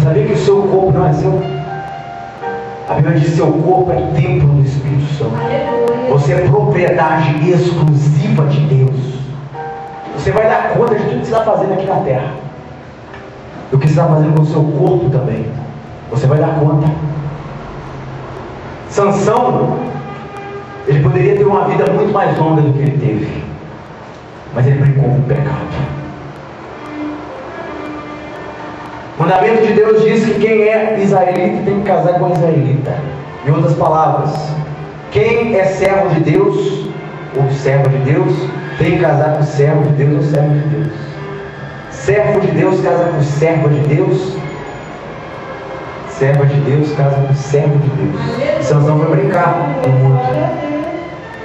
Sabia que o seu corpo não é seu? A Bíblia diz que seu corpo é templo do Espírito Santo. Você é propriedade exclusiva de Deus. Você vai dar conta de tudo que você está fazendo aqui na terra, do que você está fazendo com o seu corpo também. Você vai dar conta. Sansão, ele poderia ter uma vida muito mais longa do que ele teve, mas ele brincou com o pecado. O mandamento de Deus diz que quem é israelita tem que casar com israelita. Em outras palavras, quem é servo de Deus ou serva de Deus tem que casar com servo de Deus ou servo de Deus. Servo de Deus casa com serva de Deus. Serva de Deus casa com servo de Deus. Sansão foi brincar no mundo.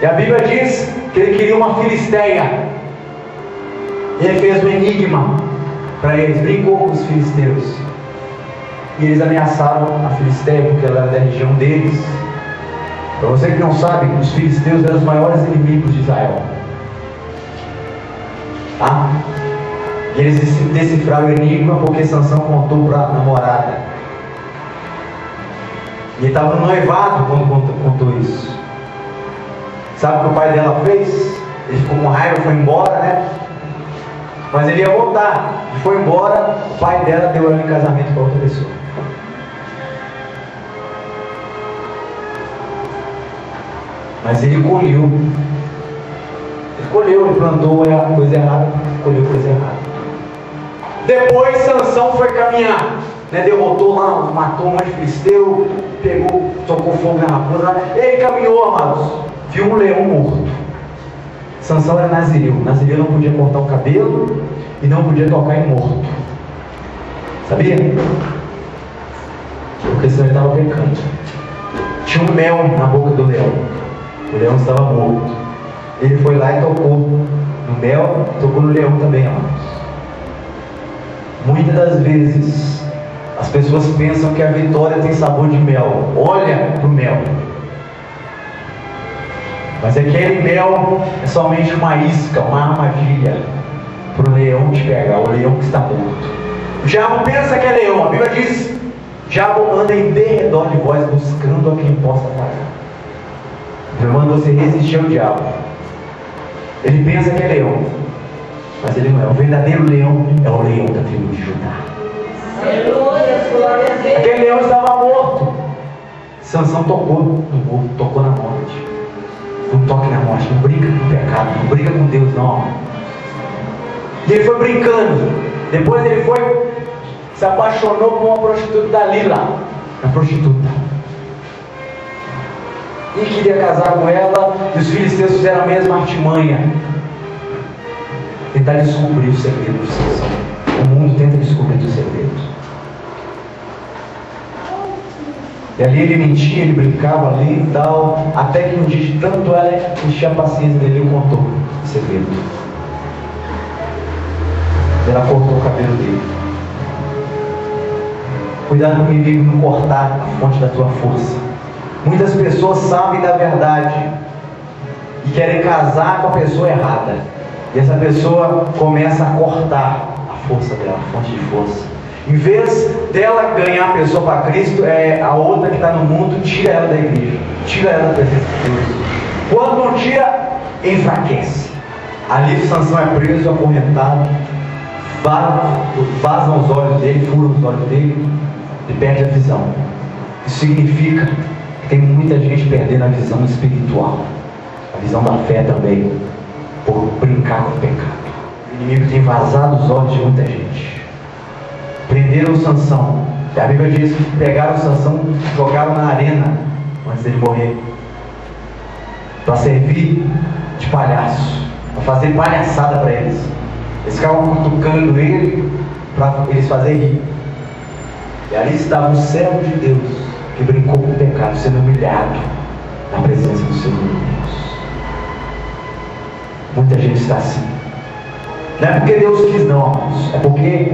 E a Bíblia diz que ele queria uma filisteia. E ele fez um enigma para eles, brincou com os filisteus. E eles ameaçaram a filisteia porque ela era da região deles. Para você que não sabe, os filisteus eram os maiores inimigos de Israel. Tá? E eles decifraram o enigma porque Sansão contou para a namorada. E ele estava no noivado quando contou isso. Sabe o que o pai dela fez? Ele ficou com raiva, foi embora, né? Mas ele ia voltar. E foi embora, o pai dela deu ela em casamento para outra pessoa. Mas ele colheu. Ele plantou a coisa errada, colheu coisa errada. Depois Sansão foi caminhar, né? Derrotou lá, matou um monte de filisteu, pegou, tocou fogo na raposa. Ele caminhou, amados, viu um leão morto. Sansão era nazireu. Nazireu não podia cortar o cabelo e não podia tocar em morto. Sabia? Porque senão ele estava pecando. Tinha um mel na boca do leão. O leão estava morto. Ele foi lá e tocou no mel, tocou no leão também, amados. Muitas das vezes as pessoas pensam que a vitória tem sabor de mel. Olha para o mel. Mas aquele mel é somente uma isca, uma armadilha para o leão te pegar, o leão que está morto. O diabo pensa que é leão. A Bíblia diz: o diabo anda em derredor de vós, buscando a quem possa parar. Ele manda você resistir ao diabo. Ele pensa que é leão, mas ele não é. O verdadeiro leão é o leão da tribo de Judá. Aquele leão estava morto. Sansão tocou no morto, tocou na morte. Não toque na morte, não brinca com o pecado, não brinca com Deus, não. E ele foi brincando. Depois ele foi, se apaixonou por uma prostituta da Lila, uma prostituta. E queria casar com ela, e os filisteus fizeram a mesma artimanha. Tentar descobrir o segredo de Sansão. O mundo tenta descobrir o segredo. E ali ele mentia, ele brincava ali e tal, até que um dia, de tanto ela enchia a paciência dele, ele contou o segredo. Ela cortou o cabelo dele. Cuidado com o inimigo não cortar a fonte da tua força. Muitas pessoas sabem da verdade e querem casar com a pessoa errada. E essa pessoa começa a cortar a força dela, a fonte de força. Em vez dela ganhar a pessoa para Cristo, a outra que está no mundo tira ela da igreja, tira ela da presença de Deus. Quando não tira, enfraquece. Ali Sansão é preso, acorrentado, vazam os olhos dele, furam os olhos dele e perde a visão. Isso significa que tem muita gente perdendo a visão espiritual, a visão da fé também, por brincar com o pecado. O inimigo tem vazado os olhos de muita gente. Prenderam Sansão. A Bíblia diz que pegaram Sansão, jogaram na arena antes dele morrer, para servir de palhaço, para fazer palhaçada para eles. Eles ficavam cutucando ele para eles fazerem rir. E ali estava o servo de Deus que brincou com o pecado, sendo humilhado na presença do Senhor Deus. Muita gente está assim. Não é porque Deus quis, não, amados. É porque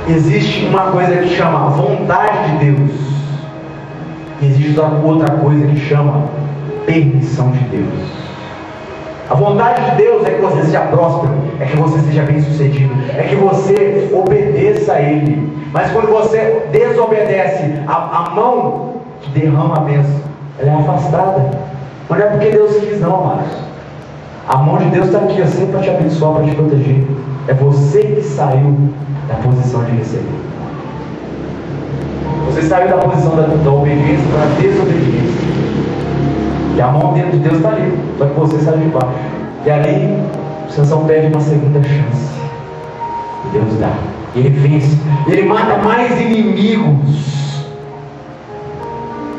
existe uma coisa que chama vontade de Deus, e existe outra coisa que chama permissão de Deus. A vontade de Deus é que você seja próspero, é que você seja bem sucedido, é que você obedeça a Ele. Mas quando você desobedece, a mão que derrama a bênção, ela é afastada. Mas não é porque Deus quis não, amados. A mão de Deus está aqui, sempre para te abençoar, para te proteger. É você que saiu da posição de receber. Você saiu da posição da obediência para a desobediência. E a mão dentro de Deus está ali, só que você saiu de baixo. E ali, Sansão perde uma segunda chance. E Deus dá. E ele vence. Ele mata mais inimigos.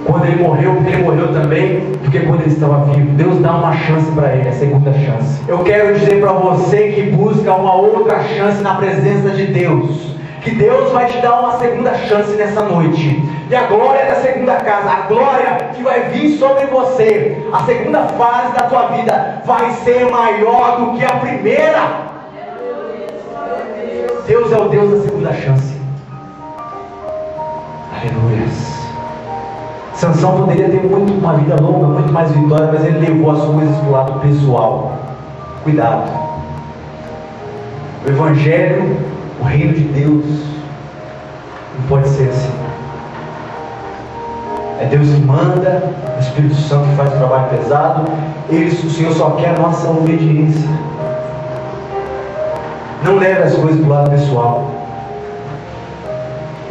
Quando ele morreu, porque ele morreu também, do que quando ele estava vivo. Deus dá uma chance para ele, a segunda chance. Eu quero dizer para você que busca uma outra chance na presença de Deus, que Deus vai te dar uma segunda chance nessa noite. E a glória da segunda casa, a glória que vai vir sobre você, a segunda fase da tua vida vai ser maior do que a primeira. Deus é o Deus da segunda chance. Aleluia. Sansão poderia ter uma vida longa, muito mais vitória, mas ele levou as coisas para o lado pessoal. Cuidado. O Evangelho, o reino de Deus, não pode ser assim. É Deus que manda, o Espírito Santo que faz o trabalho pesado. O Senhor só quer a nossa obediência. Não leve as coisas para o lado pessoal.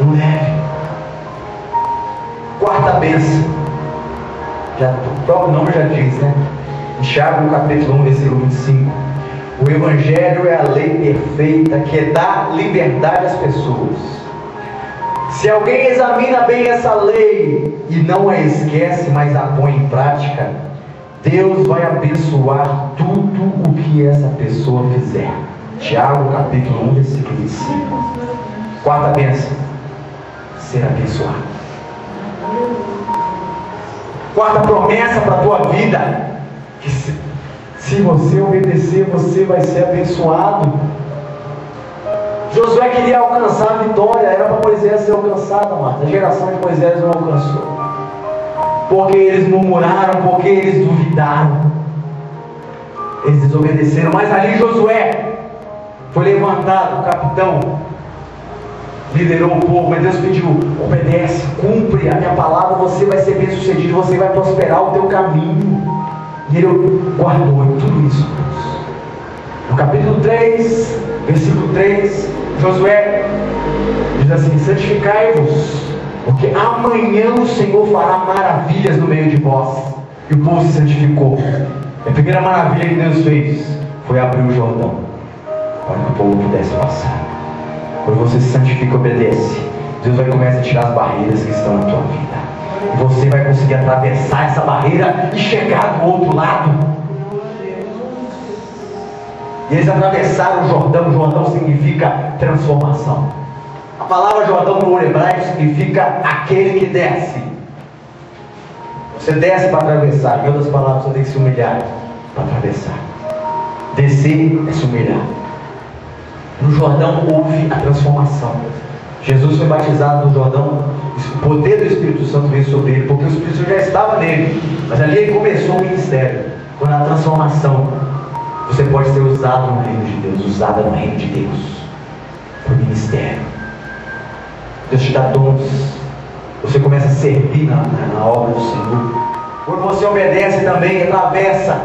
Não leve. Quarta bênção. O próprio nome já diz, né? Em Tiago, capítulo 1, versículo 25. O Evangelho é a lei perfeita que dá liberdade às pessoas. Se alguém examina bem essa lei e não a esquece, mas a põe em prática, Deus vai abençoar tudo o que essa pessoa fizer. Tiago capítulo 1, versículo 25. Quarta bênção: ser abençoado. Quarta promessa para a tua vida: que se você obedecer, você vai ser abençoado. Josué queria alcançar a vitória, era para Moisés ser alcançado, amado. A geração de Moisés não alcançou, porque eles murmuraram, porque eles duvidaram, eles desobedeceram. Mas ali Josué foi levantado, o capitão liderou o povo, mas Deus pediu: obedece, cumpre a minha palavra, você vai ser bem sucedido, você vai prosperar o teu caminho. E ele guardou tudo isso. No capítulo 3, versículo 3, Josué diz assim: santificai-vos, porque amanhã o Senhor fará maravilhas no meio de vós. E o povo se santificou. A primeira maravilha que Deus fez foi abrir o Jordão para que o povo pudesse passar. Quando você se santifica e obedece, Deus vai começar a tirar as barreiras que estão na tua vida. E você vai conseguir atravessar essa barreira e chegar do outro lado. E eles atravessaram o Jordão. O Jordão significa transformação. A palavra Jordão no hebraico significa aquele que desce. Você desce para atravessar. Em outras palavras, você tem que se humilhar para atravessar. Descer é se humilhar. No Jordão houve a transformação. Jesus foi batizado no Jordão. O poder do Espírito Santo veio sobre ele, porque o Espírito Santo já estava nele. Mas ali ele começou o ministério. Quando a transformação, você pode ser usado no reino de Deus, usada no reino de Deus, para o ministério. Deus te dá dons. Você começa a servir na obra do Senhor. Quando você obedece também, atravessa,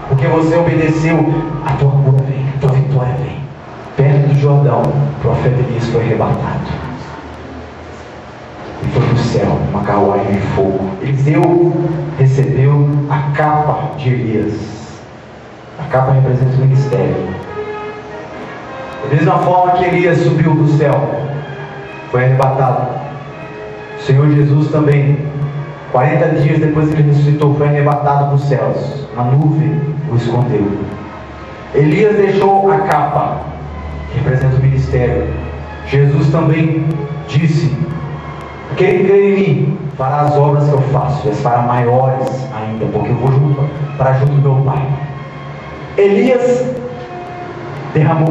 porque você obedeceu, a tua cura vem, a tua vitória vem. Perto do Jordão, o profeta Elias foi arrebatado e foi para o céu, uma carruagem de fogo. Eliseu recebeu a capa de Elias. A capa representa o ministério. Da mesma forma que Elias subiu do céu, foi arrebatado, o Senhor Jesus também, 40 dias depois que ele ressuscitou, foi arrebatado para os céus. Uma nuvem o escondeu. Elias deixou a capa, que representa o ministério. Jesus também disse: quem crê em mim fará as obras que eu faço, e as fará maiores ainda, porque eu vou para junto do meu Pai. Elias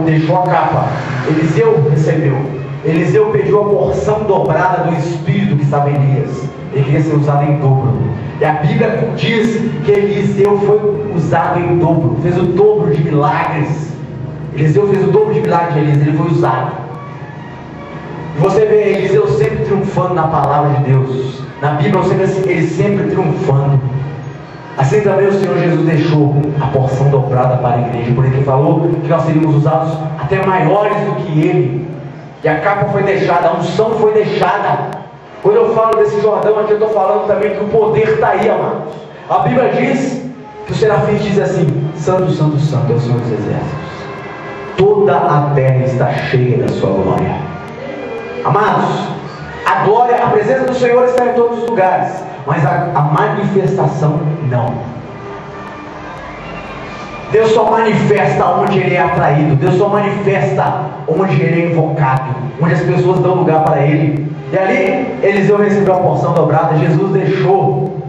deixou a capa. Eliseu recebeu. Eliseu pediu a porção dobrada do Espírito que estava em Elias. Ele queria ser usado em dobro. E a Bíblia diz que Eliseu foi usado em dobro, fez o dobro de milagres. Eliseu fez o dobro de milagres de Elias, ele foi usado. E você vê Eliseu sempre triunfando na palavra de Deus. Na Bíblia você vê ele sempre triunfando. Assim também o Senhor Jesus deixou a porção dobrada para a igreja, porque ele falou que nós seríamos usados até maiores do que ele. E a capa foi deixada, a unção foi deixada. Quando eu falo desse Jordão aqui, eu estou falando também que o poder está aí, amados. A Bíblia diz que os serafins dizem assim: Santo, Santo, Santo é o Senhor dos Exércitos. Toda a terra está cheia da sua glória. Amados, a glória, a presença do Senhor está em todos os lugares, mas a manifestação não. Deus só manifesta onde Ele é atraído. Deus só manifesta onde Ele é invocado, onde as pessoas dão lugar para Ele. E ali Eliseu recebeu a porção dobrada. Jesus deixou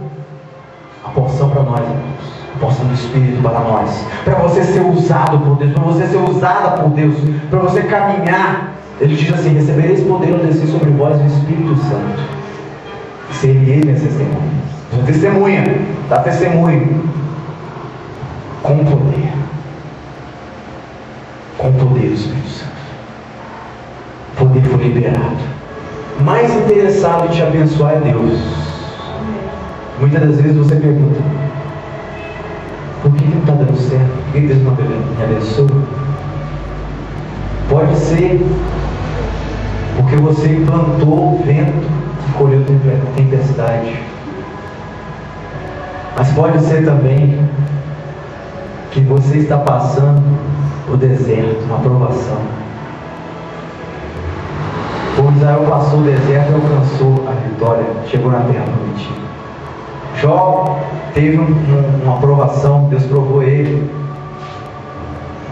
a porção para nós, a porção do Espírito para nós, para você ser usado por Deus, para você ser usada por Deus, para você caminhar. Ele diz assim: recebereis poder ao descer sobre vós o Espírito Santo, sereis minhas testemunhas. Você testemunha, dá testemunho com poder, com o poder do Espírito Santo. O poder foi liberado. Mais interessado em te abençoar é Deus. Muitas das vezes você pergunta: por que não está dando certo? Por que Deus não me abençoa? Pode ser porque você plantou o vento e colheu tempestade. Mas pode ser também que você está passando o deserto, uma provação. Como Israel passou o deserto e alcançou a vitória, chegou na terra prometida. Jó teve uma provação, Deus provou ele,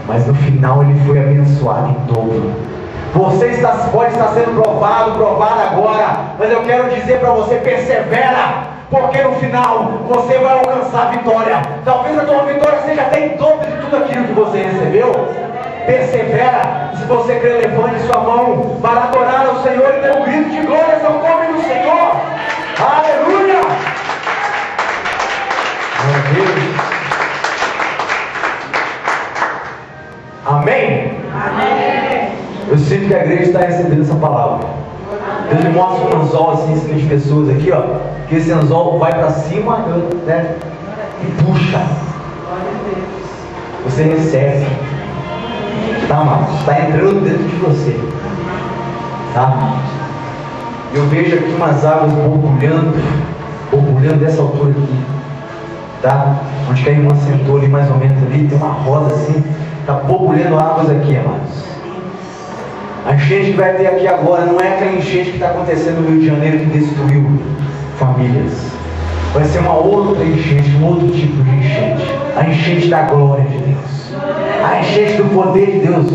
mas no final ele foi abençoado em dobro. Você pode estar sendo provado agora, mas eu quero dizer para você: persevera, porque no final você vai alcançar a vitória. Talvez a tua vitória seja até em dobro de tudo aquilo que você recebeu. Persevera. Se você crê, levante sua mão para adorar ao Senhor e dar um grito de glórias ao nome do Senhor. Aleluia! Meu Deus. Amém? Amém. Eu sinto que a igreja está recebendo essa palavra. Deus me mostra um anzol assim em cima de pessoas aqui, ó. Que esse anzol vai para cima, né, e puxa. Você recebe. Tá, mano? Está entrando dentro de você. Tá? Eu vejo aqui umas águas borbulhando dessa altura aqui. Tá? Onde que a irmã sentou ali, mais ou menos ali, tem uma roda assim. Está borbulhando águas aqui, amados. A enchente que vai ter aqui agora não é aquela enchente que está acontecendo no Rio de Janeiro que destruiu famílias. Vai ser uma outra enchente, um outro tipo de enchente. A enchente da glória de Deus. A enchente do poder de Deus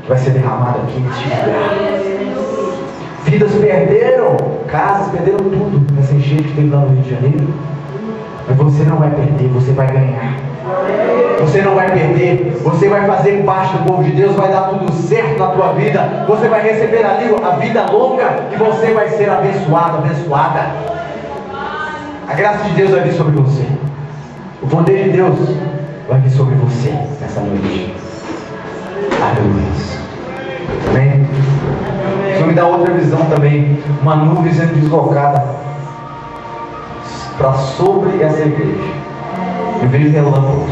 que vai ser derramada aqui neste lugar. Vidas perderam, casas perderam tudo nessa enchente que teve lá no Rio de Janeiro. Mas você não vai perder, você vai ganhar. Você não vai perder, você vai fazer parte do povo de Deus, vai dar tudo certo na tua vida, você vai receber ali a vida longa e você vai ser abençoado, abençoada. A graça de Deus vai vir sobre você, o poder de Deus vai vir sobre você nessa noite. Aleluia. Amém? O Senhor me dá outra visão também, uma nuvem sendo deslocada para sobre essa igreja. Eu vejo relâmpagos,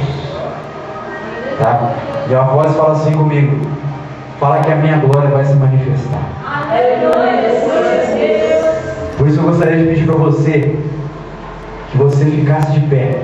tá? E a voz fala assim comigo: fala que a minha glória vai se manifestar. Por isso eu gostaria de pedir para você que você ficasse de pé